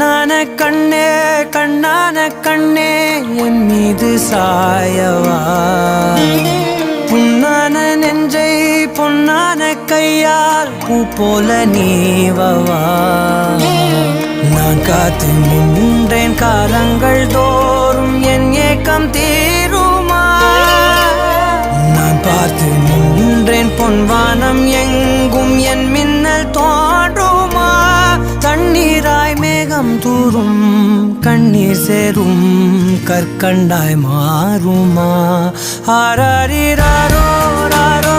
கண்ணான கண்ணே கண்ணான கண்ணே என் மீது சாயவா புண்ணான நெஞ்சை பொன்னான கையால் பூ போல நீவவா நான் காத்து நின்றேன் காலங்கள் தோறும் என் ஏக்கம் தீருமா நான் பார்த்து நின்றேன் பொன்வானம் எங்கும் என் மின்னல் தோன்றுமா தண்ணீராய் மேகம் தூரும் கண்ணீர் சேரும் கற்கண்டாய் மாறுமா ஆராரிராரோ ராரோ